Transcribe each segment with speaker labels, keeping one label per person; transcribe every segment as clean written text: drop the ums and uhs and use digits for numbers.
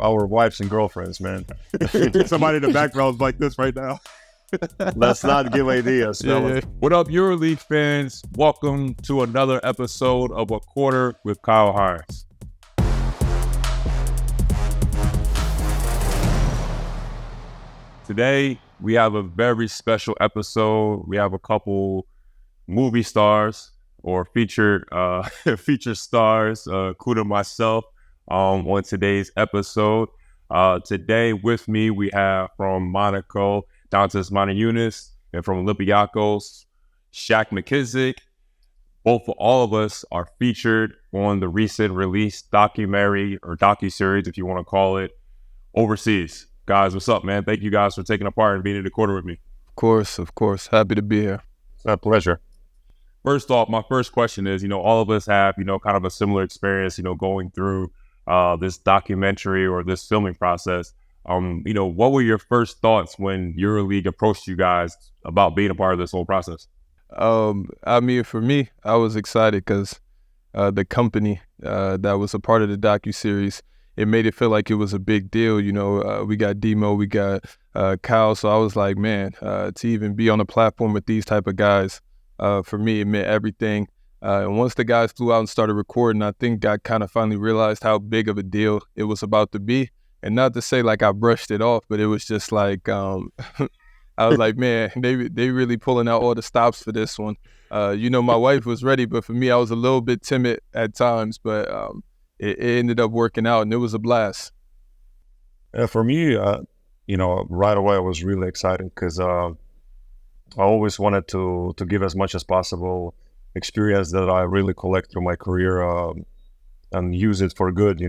Speaker 1: our wives and girlfriends, man.
Speaker 2: Somebody in the background is like this right now.
Speaker 1: Let's not give ideas, fellas.
Speaker 2: What up, EuroLeague fans? Welcome to another episode of A Quarter with Kyle Hines. Today, we have a very special episode. We have a couple movie stars or featured stars, including myself, on today's episode. Today with me, we have from Monaco, Dantas Manajunas, and from Olympiacos, Shaq McKissick. All of us are featured on the recent release documentary or docuseries, if you want to call it, Overseas. Guys, what's up, man? Thank you guys for taking a part and being in the quarter with me.
Speaker 3: Of course. Happy to be here.
Speaker 1: It's a pleasure.
Speaker 2: First off, my first question is, all of us have, kind of a similar experience, going through this documentary or this filming process. What were your first thoughts when EuroLeague approached you guys about being a part of this whole process?
Speaker 3: For me, I was excited because the company that was a part of the docuseries, it made it feel like it was a big deal. We got Demo, we got Kyle. So I was like, man, to even be on a platform with these type of guys, for me, it meant everything. And once the guys flew out and started recording, I think I kind of finally realized how big of a deal it was about to be. And not to say like I brushed it off, but it was just like, I was like, man, they really pulling out all the stops for this one. My wife was ready, but for me, I was a little bit timid at times, but it ended up working out, and it was a blast.
Speaker 1: For me, right away I was really excited because I always wanted to give as much as possible experience that I really collect through my career and use it for good,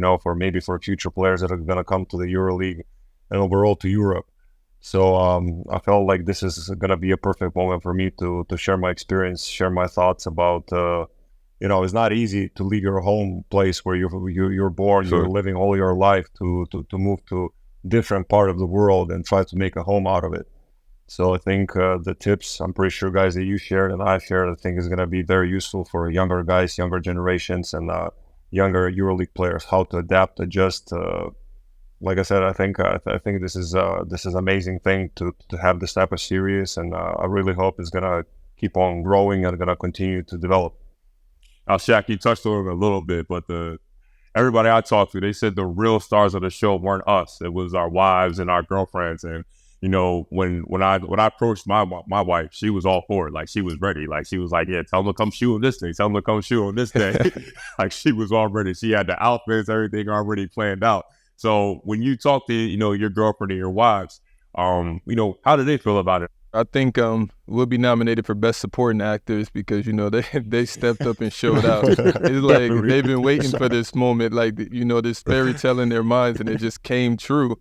Speaker 1: for future players that are going to come to the EuroLeague and overall to Europe. So I felt like this is going to be a perfect moment for me to share my experience, share my thoughts about it's not easy to leave your home place where you're born,
Speaker 2: Sure.
Speaker 1: You're living all your life to move to different part of the world and try to make a home out of it. So I think the tips, I'm pretty sure, guys, that you shared and I shared, I think is going to be very useful for younger guys, younger generations, and younger EuroLeague players, how to adapt, adjust. Like I said, I think this is amazing thing to have this type of series, and I really hope it's going to keep on growing and going to continue to develop.
Speaker 2: Shaq, you touched on it a little bit, but everybody I talked to, they said the real stars of the show weren't us. It was our wives and our girlfriends. And when I approached my wife, she was all for it. Like, she was ready. Like, she was like, yeah, tell them to come shoot on this day. Tell them to come shoot on this day. Like, she was all ready. She had the outfits, everything already planned out. So when you talk to your girlfriend and your wives, how did they feel about it?
Speaker 3: I think we'll be nominated for Best Supporting Actors because, they stepped up and showed out. It's like they've been waiting for this moment, like, this fairy tale in their minds, and it just came true.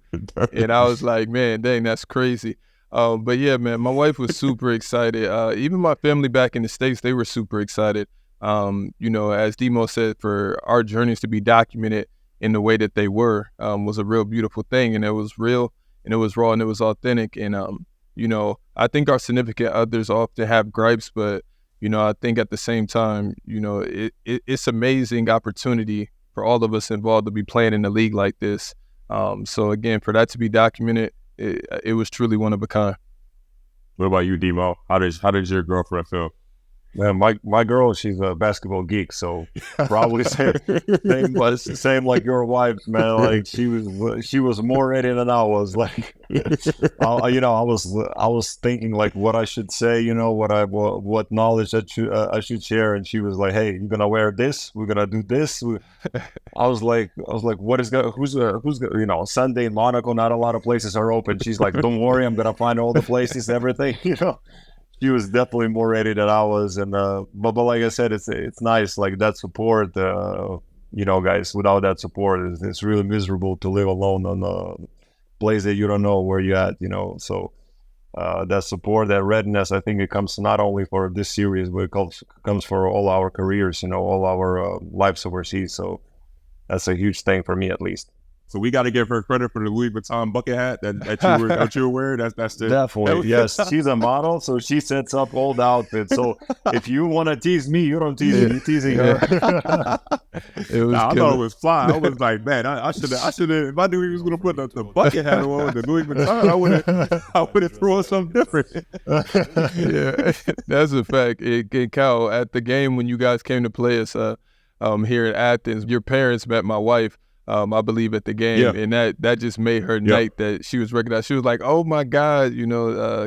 Speaker 3: And I was like, man, dang, that's crazy. But yeah, man, my wife was super excited. Even my family back in the States, they were super excited. As Demo said, for our journeys to be documented in the way that they were was a real beautiful thing. And it was real, and it was raw, and it was authentic. And, I think our significant others often have gripes, but, I think at the same time, it's amazing opportunity for all of us involved to be playing in a league like this. So again, for that to be documented, it was truly one of a kind.
Speaker 2: What about you, Demo? How did your girlfriend feel?
Speaker 1: Man, my girl, she's a basketball geek, so probably same like your wife, man. Like, she was more ready than I was. Like, I was thinking like what I should say, what knowledge that I should share, and she was like, "Hey, you're gonna wear this. We're gonna do this." I was like, who's Sunday in Monaco, not a lot of places are open. She's like, "Don't worry, I'm gonna find all the places, everything." She was definitely more ready than I was, and but like I said, it's nice, like that support. Guys, without that support, it's really miserable to live alone on a place that you don't know where you're at. So that support, that readiness, I think it comes not only for this series, but it comes for all our careers, all our lives overseas. So that's a huge thing for me, at least.
Speaker 2: So we got to give her credit for the Louis Vuitton bucket hat that you were wearing. That's the
Speaker 1: Definitely. Yes, she's a model, so she sets up all the outfits. So if you want to tease me, you don't tease me. You're teasing her.
Speaker 3: It was
Speaker 2: I thought it was fly. I was like, man, I should have. If I knew he was going to put the bucket hat on with the Louis Vuitton, I would have thrown something different.
Speaker 3: Yeah, that's a fact. And Kyle, at the game when you guys came to play us here in Athens, your parents met my wife. I believe at the game, and that just made her night that she was recognized. She was like, "Oh my God,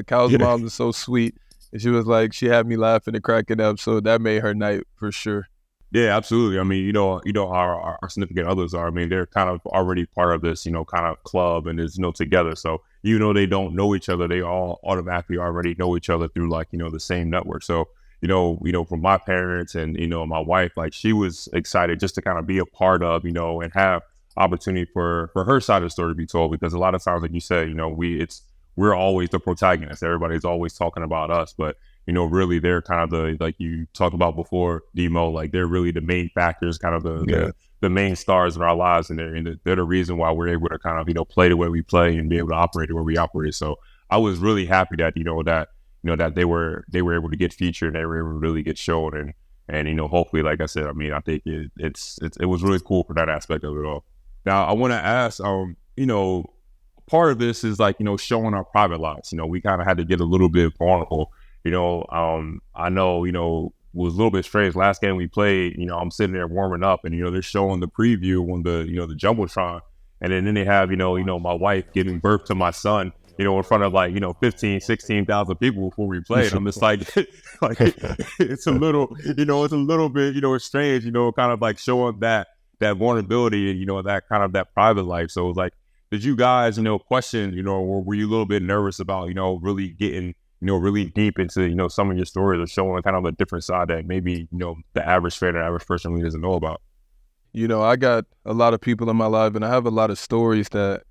Speaker 3: Kyle's mom is so sweet," and she was like, she had me laughing and cracking up. So that made her night for sure.
Speaker 2: Yeah, absolutely. I mean, you know how our significant others are. I mean, they're kind of already part of this, kind of club and is, together. So, they don't know each other, they all automatically already know each other through the same network. So, from my parents and, my wife, like she was excited just to kind of be a part of, and have opportunity for her side of the story to be told, because a lot of times, like you said, we're always the protagonist. Everybody's always talking about us, but really they're kind of the, like you talked about before, Demo, like they're really the main factors, kind of the main stars in our lives. And they're the reason why we're able to kind of, play the way we play and be able to operate the way we operate. So I was really happy that, that they were able to get featured, and they were able to really get shown. And hopefully, like I said, I mean, I think it was really cool for that aspect of it all. Now, I want to ask, part of this is like, showing our private lives. We kind of had to get a little bit vulnerable. I know, it was a little bit strange. Last game we played, I'm sitting there warming up, and, they're showing the preview on the, the Jumbotron. And then they have, my wife giving birth to my son, in front of 15, 16,000 people before we played. I'm just like, it's a little bit, strange, kind of like showing that vulnerability and, that kind of that private life. So it was like, did you guys, question, or were you a little bit nervous about, really getting, really deep into, some of your stories, or showing kind of a different side that maybe, the average fan or average person really doesn't know about?
Speaker 3: I got a lot of people in my life, and I have a lot of stories that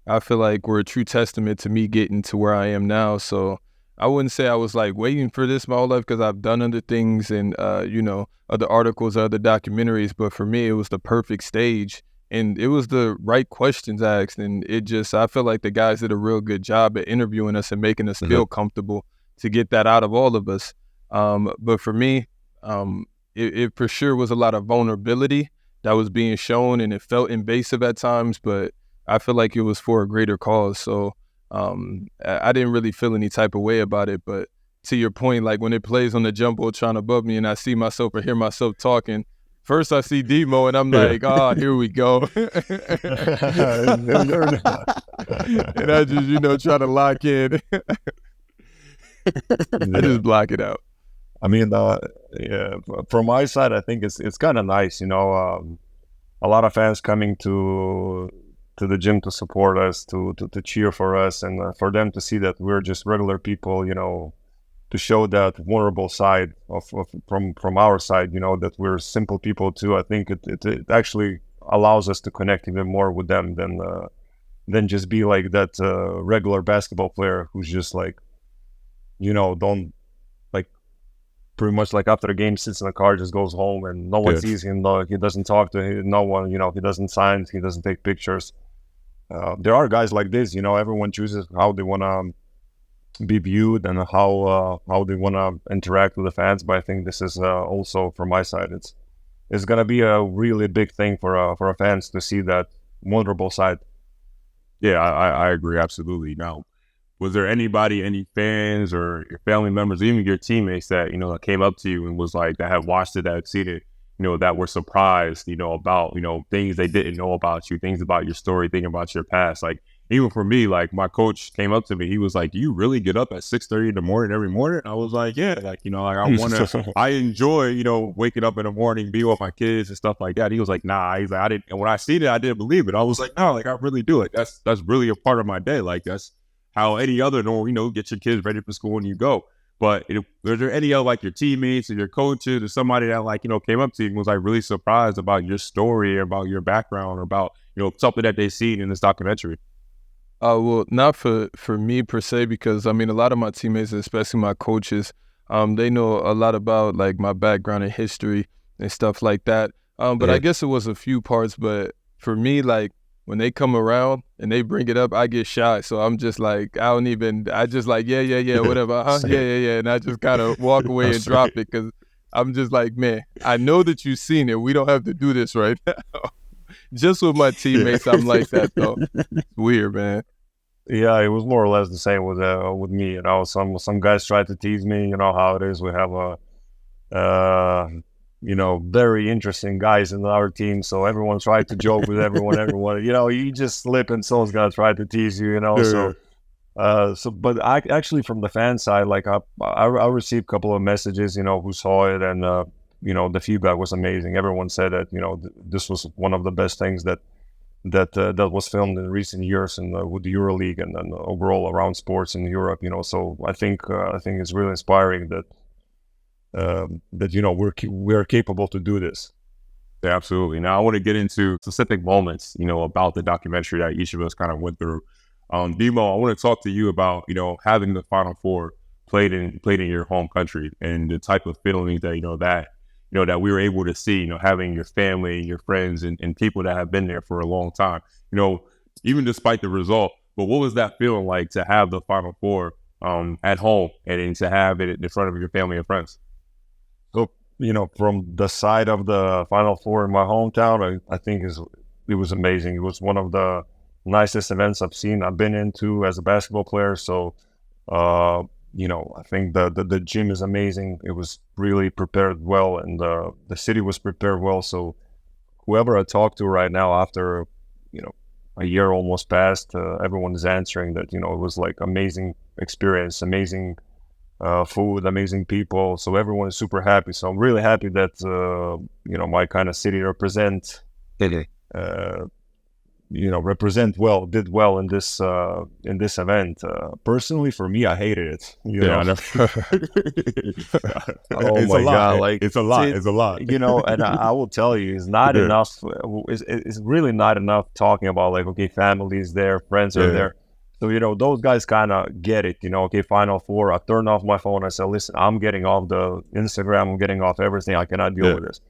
Speaker 3: I feel like were a true testament to me getting to where I am now. So I wouldn't say I was like waiting for this my whole life, because I've done other things and, other articles, other documentaries. But for me, it was the perfect stage, and it was the right questions asked. And I feel like the guys did a real good job at interviewing us and making us feel comfortable to get that out of all of us. But for me, it for sure was a lot of vulnerability that was being shown, and it felt invasive at times, but I feel like it was for a greater cause. So I didn't really feel any type of way about it. But to your point, like when it plays on the Jumbotron above me and I see myself or hear myself talking, first I see Demo and I'm like, oh, here we go. And I just, try to lock in. I just block it out.
Speaker 1: I mean, from my side, I think it's kind of nice, a lot of fans coming to the gym to support us, to cheer for us, and for them to see that we're just regular people, to show that vulnerable side from our side, that we're simple people too. I think it actually allows us to connect even more with them than just be like that regular basketball player who's just like, don't, like, pretty much like after the game sits in the car, just goes home, and no one sees him. No, he doesn't talk to no one. He doesn't sign. He doesn't take pictures. There are guys like this. Everyone chooses how they want to be viewed and how they want to interact with the fans. But I think this is also from my side. It's gonna be a really big thing for our fans to see that vulnerable side.
Speaker 2: Yeah, I agree absolutely. Now, was there any fans or your family members, even your teammates that, that came up to you and was like, that have watched it, that had seen it, that were surprised, about, things they didn't know about you, things about your story, thinking about your past? Like, even for me, like my coach came up to me, he was like, do you really get up at 6:30 in the morning every morning? I was like, yeah, like, I enjoy, waking up in the morning, be with my kids and stuff like that. He was like, nah, he's like, I didn't, and when I seen it, I didn't believe it. I was like, no, like I really do it. That's really a part of my day. Like that's how any other normal, get your kids ready for school and you go. But was there any of like your teammates or your coaches or somebody that like, came up to you and was like really surprised about your story or about your background or about, something that they seen in this documentary?
Speaker 3: Well, not for me per se, because I mean, a lot of my teammates, especially my coaches, they know a lot about like my background and history and stuff like that. But I guess it was a few parts. But for me, like when they come around and they bring it up, I get shy. So I'm just like, I just like, yeah, whatever. Yeah. And I just kind of walk away and drop it because I'm just like, man, I know that you've seen it. We don't have to do this right now. Just with my teammates, I'm like that, though. It's weird, man.
Speaker 1: Yeah, it was more or less the same with me. You know, some guys try to tease me. You know how it is. We have very interesting guys in our team. So everyone tried to joke with everyone. You know, you just slip and someone's gonna try to tease you. You know, but I actually from the fan side, like I received a couple of messages. You know, who saw it and the feedback was amazing. Everyone said that this was one of the best things that was filmed in recent years and with the EuroLeague and overall around sports in Europe. You know, so I think it's really inspiring that we're capable to do this.
Speaker 2: Yeah, absolutely. Now I want to get into specific moments, about the documentary that each of us kind of went through. Demo, I want to talk to you about, having the Final Four played in your home country and the type of feelings that, that we were able to see, having your family, your friends and people that have been there for a long time, even despite the result. But what was that feeling like to have the Final Four at home and to have it in front of your family and friends?
Speaker 1: So, from the side of the Final Four in my hometown, I think it was amazing. It was one of the nicest events I've been into as a basketball player. So, I think the gym is amazing. It was really prepared well, and the city was prepared well. So, whoever I talk to right now, after a year almost passed, everyone is answering that it was like amazing experience, amazing food, amazing people. So everyone is super happy. So I'm really happy that my kind of city did well in this event. Personally, for me, I hated it.
Speaker 2: I know.
Speaker 1: Oh
Speaker 2: it's
Speaker 1: my
Speaker 2: a lot.
Speaker 1: God! Like
Speaker 2: it's a lot. It's a lot.
Speaker 1: And I will tell you, it's not enough. It's really not enough talking about like, okay, families there, friends are there. So, those guys kind of get it, okay, Final Four. I turned off my phone. I said, listen, I'm getting off the Instagram. I'm getting off everything. I cannot deal with this.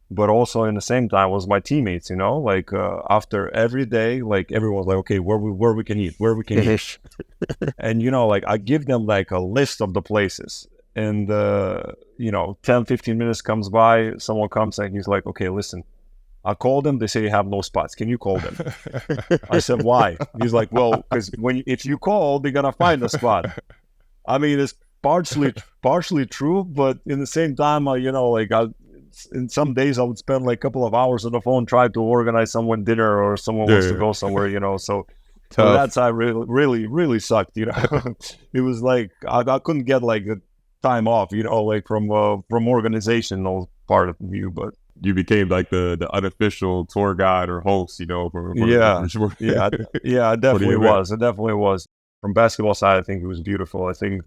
Speaker 1: But also in the same time was my teammates, like after every day, like everyone's like, okay, where we can eat, and, like I give them like a list of the places. And, 10, 15 minutes comes by, someone comes and he's like, okay, listen, I called them. They say you have no spots. Can you call them? I said, why? He's like, well, because if you call, they're gonna find a spot. I mean, it's partially true, but in the same time, in some days I would spend like a couple of hours on the phone trying to organize someone dinner or someone wants to go somewhere. So that side really sucked. It was like I couldn't get like a time off. Like from organizational part of view, but.
Speaker 2: You became like the unofficial tour guide or host,
Speaker 1: I definitely was. It definitely was. From basketball side, I think it was beautiful. I think,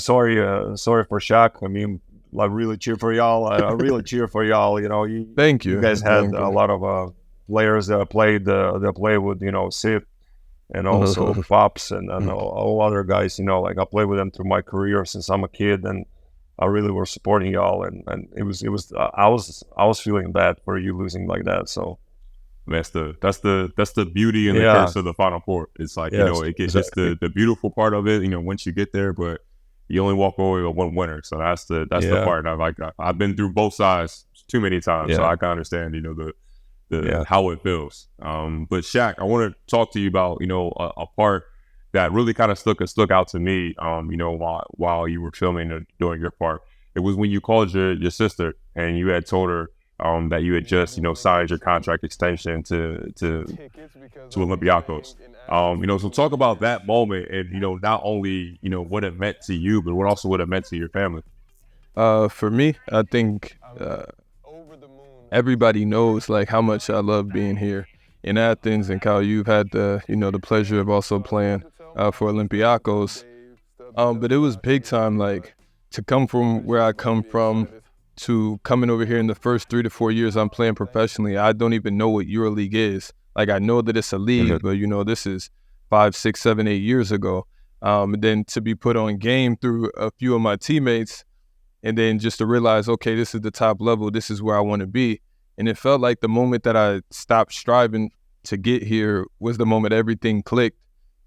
Speaker 1: sorry for Shaq. I mean, I really cheer for y'all. I really cheer for y'all.
Speaker 3: Thank you.
Speaker 1: You guys had a lot of players that played with, Sip and also Fops and all other guys. Like I played with them through my career since I'm a kid, and I really was supporting y'all, and it was I was feeling bad for you losing like that. So
Speaker 2: that's the beauty and the curse of the Final Four. It's like it gets just the beautiful part of it. Once you get there, but you only walk away with one winner. So that's the part. I've been through both sides too many times, so I can understand the how it feels. But Shaq, I want to talk to you about a part that really kind of stuck out to me, while you were filming doing your part. It was when you called your sister and you had told her that you had just, signed your contract extension to Olympiacos. So talk about that moment and, not only, what it meant to you, but what it meant to your family.
Speaker 3: For me, I think everybody knows like how much I love being here in Athens. And Kyle, you've had the pleasure of also playing for Olympiacos. But it was big time, like to come from where I come from to coming over here in the first 3 to 4 years I'm playing professionally. I don't even know what EuroLeague is. Like I know that it's a league, but this is 5, 6, 7, 8 years ago. And then to be put on game through a few of my teammates, and then just to realize, okay, this is the top level. This is where I want to be. And it felt like the moment that I stopped striving to get here was the moment everything clicked.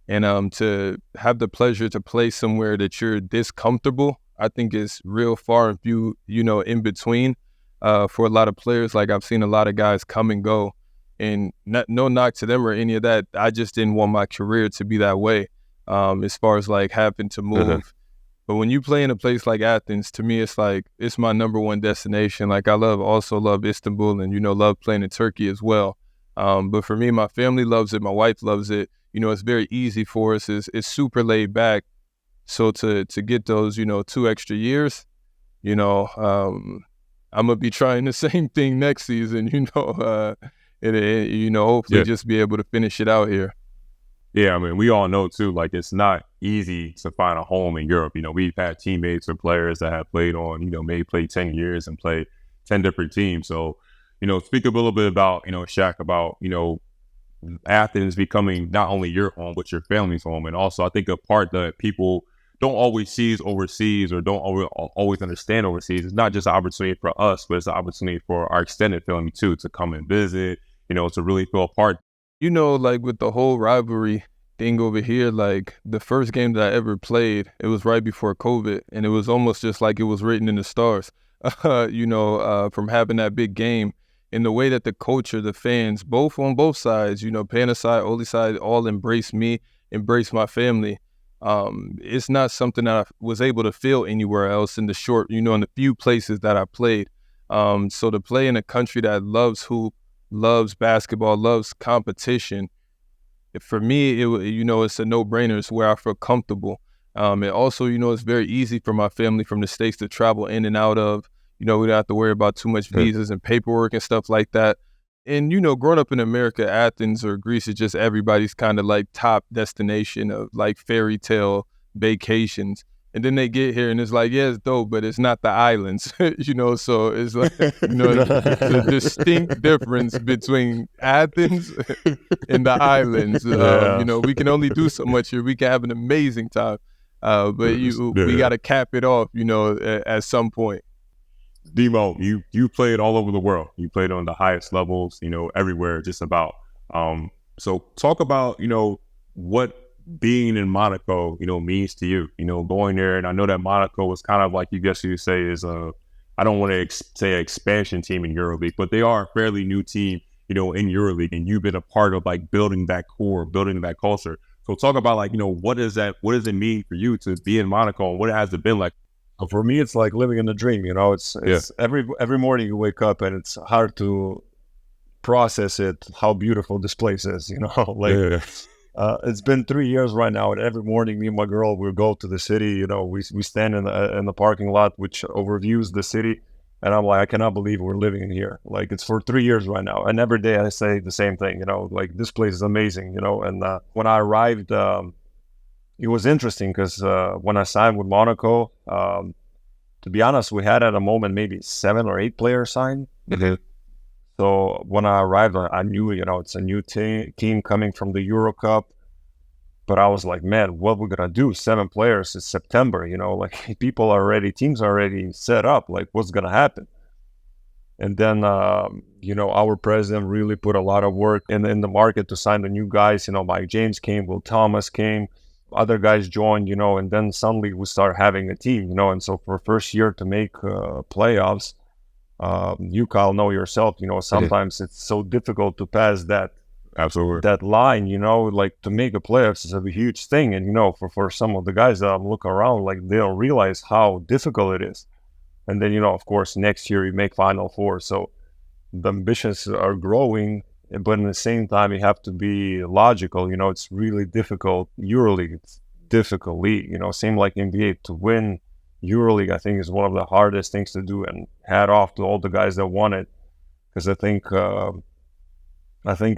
Speaker 3: And to have the pleasure to play somewhere that you're this comfortable, I think is real far and few, in between for a lot of players. Like I've seen a lot of guys come and go, and no knock to them or any of that. I just didn't want my career to be that way as far as like having to move. But when you play in a place like Athens, to me, it's like it's my number one destination. Like I also love Istanbul and, love playing in Turkey as well. But for me, my family loves it. My wife loves it. It's very easy for us. It's super laid back. So to get those, 2 extra years, I'm going to be trying the same thing next season, hopefully just be able to finish it out here.
Speaker 2: Yeah, I mean, we all know too, like it's not easy to find a home in Europe. We've had teammates or players that have played on, maybe played 10 years and played 10 different teams. So, speak a little bit about, Shaq, about, Athens becoming not only your home, but your family's home. And also, I think a part that people don't always see overseas or don't always understand overseas. It's not just an opportunity for us, but it's an opportunity for our extended family too, to come and visit, to really feel a part.
Speaker 3: Like with the whole rivalry thing over here, like the first game that I ever played, it was right before COVID, and it was almost just like it was written in the stars, from having that big game. And the way that the culture, the fans, on both sides, Pana side, Oli side, all embrace me, embrace my family. It's not something that I was able to feel anywhere else in the short, in the few places that I played. So to play in a country that loves hoop, loves basketball, loves competition, for me, it's a no-brainer. It's where I feel comfortable. And also, it's very easy for my family from the States to travel in and out of. We don't have to worry about too much visas and paperwork and stuff like that. And, growing up in America, Athens or Greece is just everybody's kind of like top destination of like fairy tale vacations. And then they get here and it's like, yeah, it's dope, but it's not the islands, so it's like, it's a distinct difference between Athens and the islands. We can only do so much here. We can have an amazing time, but we got to cap it off, at some point.
Speaker 2: Demo, you played all over the world. You played on the highest levels, everywhere, just about. So talk about, what being in Monaco, means to you, going there. And I know that Monaco was kind of like, you say is I don't want to say an expansion team in EuroLeague, but they are a fairly new team, in EuroLeague, and you've been a part of like building that core, building that culture. So talk about like, what does it mean for you to be in Monaco, and what has it been like?
Speaker 1: For me, it's like living in a dream. It's every morning you wake up and it's hard to process it, how beautiful this place is. It's been 3 years right now, and every morning me and my girl will go to the city. We stand in the parking lot which overviews the city, and I'm like, I cannot believe we're living in here. Like it's for 3 years right now, and every day I say the same thing. Like this place is amazing. And when I arrived, it was interesting because when I signed with Monaco, to be honest, we had at a moment maybe 7 or 8 players signed. So when I arrived, I knew, it's a new team coming from the Euro Cup. But I was like, man, what we're going to do? 7 players, it's September, like teams are already set up. Like what's going to happen? And then, our president really put a lot of work in the market to sign the new guys. Mike James came, Will Thomas came. Other guys joined, and then suddenly we start having a team, and so for first year to make playoffs, you, Kyle, know yourself, sometimes it's so difficult to pass that line, like to make a playoffs is a huge thing. And, for some of the guys that I'm looking around, like they don't realize how difficult it is. And then, of course, next year you make Final Four. So the ambitions are growing. But at the same time, you have to be logical. It's really difficult. EuroLeague, it's difficult league. Same like NBA. To win EuroLeague, I think, is one of the hardest things to do. And hat off to all the guys that won it, because I think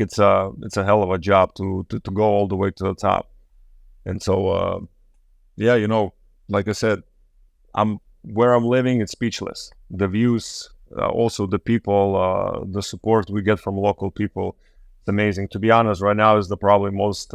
Speaker 1: it's a hell of a job to go all the way to the top. And so, like I said, where I'm living, it's speechless. The views. Also the people, the support we get from local people, it's amazing. To be honest, right now is the probably most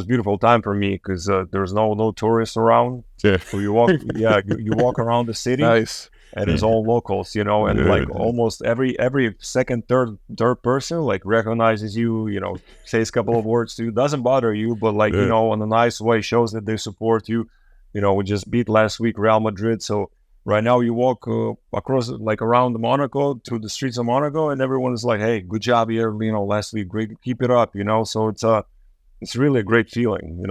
Speaker 1: beautiful time for me because there's no tourists around.
Speaker 2: Yeah.
Speaker 1: So you walk, you walk around the city.
Speaker 3: Nice.
Speaker 1: and his own locals, and like almost every second, third person like recognizes you, says a couple of words to you, doesn't bother you, but like, in a nice way shows that they support you. We just beat last week Real Madrid, so right now you walk across, like around Monaco, through the streets of Monaco, and everyone is like, hey, good job here, last week, great, keep it up, so it's really a great feeling,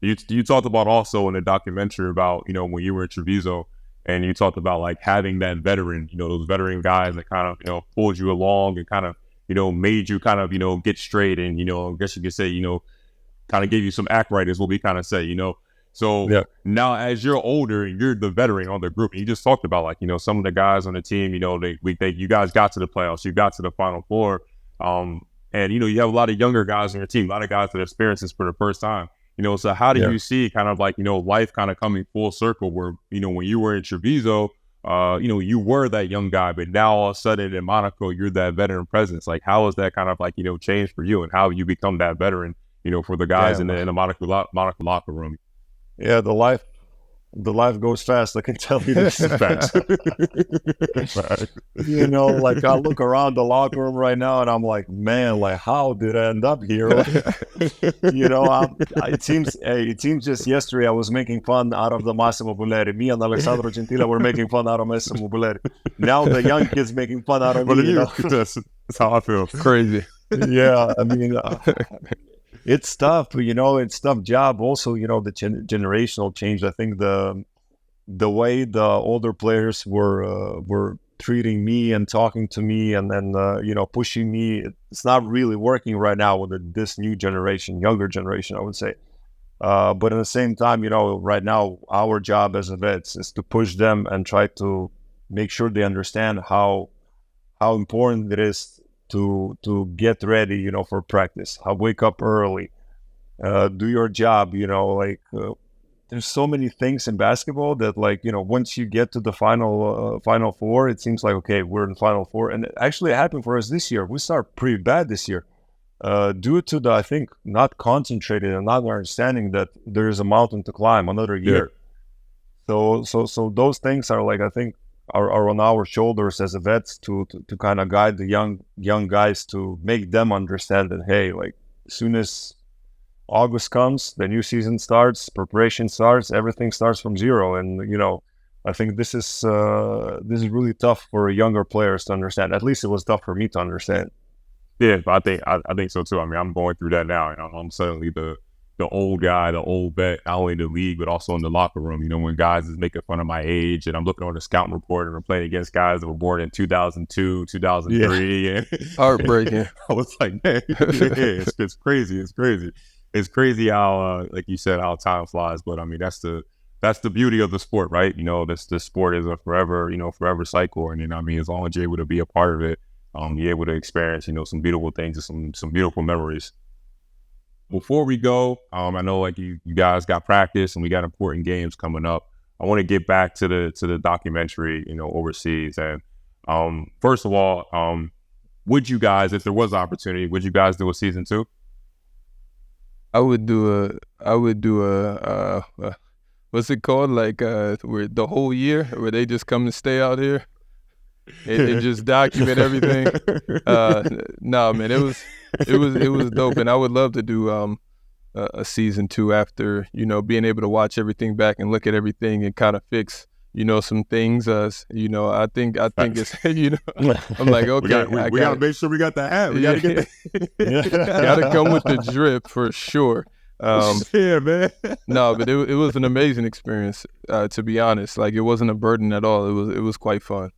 Speaker 2: You talked about also in the documentary about, when you were in Treviso, and you talked about like having that veteran, those veteran guys that kind of, pulled you along and kind of, made you kind of, get straight and, I guess you could say, kind of gave you some act right is what we kind of say, So now as you're older and you're the veteran on the group, and you just talked about like, some of the guys on the team, you guys got to the playoffs, you got to the Final Four. And, you have a lot of younger guys on your team, a lot of guys that experience this for the first time. So how do you see kind of like, life kind of coming full circle where, when you were in Treviso, you were that young guy, but now all of a sudden in Monaco, you're that veteran presence. Like, how has that kind of like, changed for you, and how you become that veteran, for the guys in the Monaco locker room?
Speaker 1: Yeah, the life goes fast. I can tell you this.
Speaker 2: Facts.
Speaker 1: Like I look around the locker room right now, and I'm like, man, like how did I end up here? It seems just yesterday I was making fun out of the Massimo Bulleri. Me and Alessandro Gentile were making fun out of Massimo Bulleri. Now the young kids making fun out of me.
Speaker 2: That's how I feel.
Speaker 3: Crazy.
Speaker 1: Yeah, I mean. It's tough, it's tough job. Also, the generational change. I think the way the older players were treating me and talking to me, and then pushing me, it's not really working right now with this new generation, younger generation, I would say. But at the same time, right now our job as a vets is to push them and try to make sure they understand how important it is to get ready, for practice. Wake up early, do your job. There's so many things in basketball that, like, once you get to the final four, it seems like, okay, we're in Final Four. And it actually happened for us this year. We started pretty bad this year, due to the, I think, not concentrated and not understanding that there is a mountain to climb another year. So those things are, like, I think, are on our shoulders as a vets to kind of guide the young guys, to make them understand that, hey, like, as soon as August comes, the new season starts, preparation starts, everything starts from zero. And I think this is really tough for younger players to understand. At least it was tough for me to understand.
Speaker 2: Yeah, but I think so too. I mean, I'm going through that now, and I'm suddenly the old guy, the old vet, not only in the league, but also in the locker room. When guys is making fun of my age, and I'm looking on the scouting report and I'm playing against guys that were born in 2002, 2003. And
Speaker 3: heartbreaking.
Speaker 2: I was like, man, it's crazy. It's crazy how, like you said, how time flies. But I mean, that's the beauty of the sport, right? This sport is a forever cycle. And then, I mean, as long as you're able to be a part of it, you're able to experience, some beautiful things and some beautiful memories. Before we go, I know like you guys got practice and we got important games coming up. I want to get back to the documentary, overseas. And first of all, would you guys, if there was an opportunity, would you guys do a season 2?
Speaker 3: I would do a what's it called? Like where the whole year, where they just come and stay out here and just document everything. No, man, it was dope, and I would love to do a season 2 after being able to watch everything back and look at everything and kind of fix some things. I think it's I'm like, okay,
Speaker 2: we gotta make sure we got the hat. We gotta get
Speaker 3: gotta come with the drip for sure.
Speaker 2: Yeah, man.
Speaker 3: No, but it was an amazing experience. To be honest, like, it wasn't a burden at all. It was quite fun.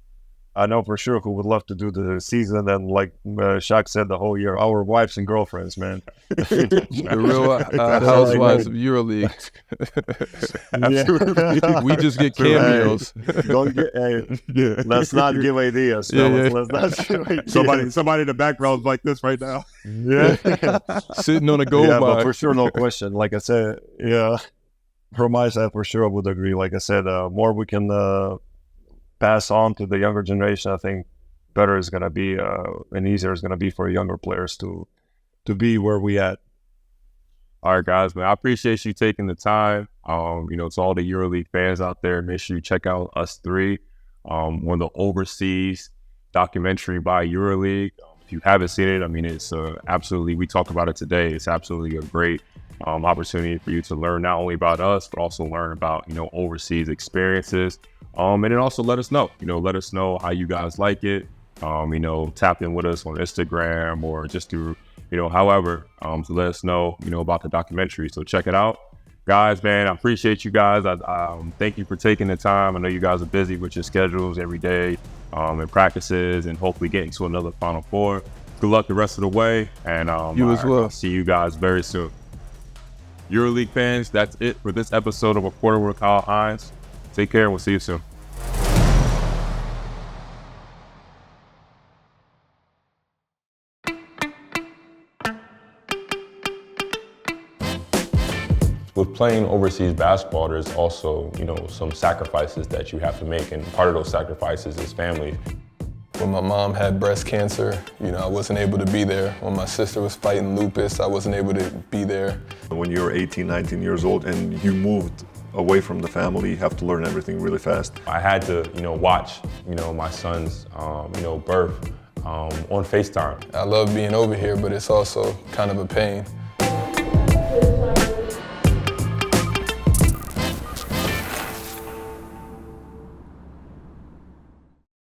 Speaker 1: I know for sure who would love to do the season, and like Shaq said, the whole year. Our wives and girlfriends, man.
Speaker 3: The real housewives of EuroLeague. We just get cameos.
Speaker 1: Don't get. Let's not give ideas. Let's not give ideas.
Speaker 2: Somebody in the background is like this right now.
Speaker 1: Yeah,
Speaker 3: sitting on a gold mine.
Speaker 1: But for sure, no question. Like I said, from my side, for sure, I would agree. Like I said, more we can pass on to the younger generation, I think better is going to be and easier is going to be for younger players to be where we at.
Speaker 2: All right, guys, man, I appreciate you taking the time. To all the EuroLeague fans out there, make sure you check out us 3 on the overseas documentary by EuroLeague. If you haven't seen it, I mean, it's absolutely, we talked about it today. It's absolutely a great opportunity for you to learn not only about us, but also learn about, overseas experiences. And then also let us know, let us know how you guys like it. Tap in with us on Instagram or just through, however, to let us know, about the documentary. So check it out. Guys, man, I appreciate you guys. I thank you for taking the time. I know you guys are busy with your schedules every day and practices and hopefully getting to another Final Four. Good luck the rest of the way. And
Speaker 3: you as well.
Speaker 2: I'll see you guys very soon. EuroLeague fans, that's it for this episode of A Quarter with Kyle Hines. Take care and we'll see you soon. With playing overseas basketball, there's also, some sacrifices that you have to make, and part of those sacrifices is family.
Speaker 4: When my mom had breast cancer, I wasn't able to be there. When my sister was fighting lupus, I wasn't able to be there.
Speaker 1: When you're 18, 19 years old and you moved away from the family, you have to learn everything really fast.
Speaker 2: I had to, watch, my son's, birth on FaceTime.
Speaker 4: I love being over here, but it's also kind of a pain.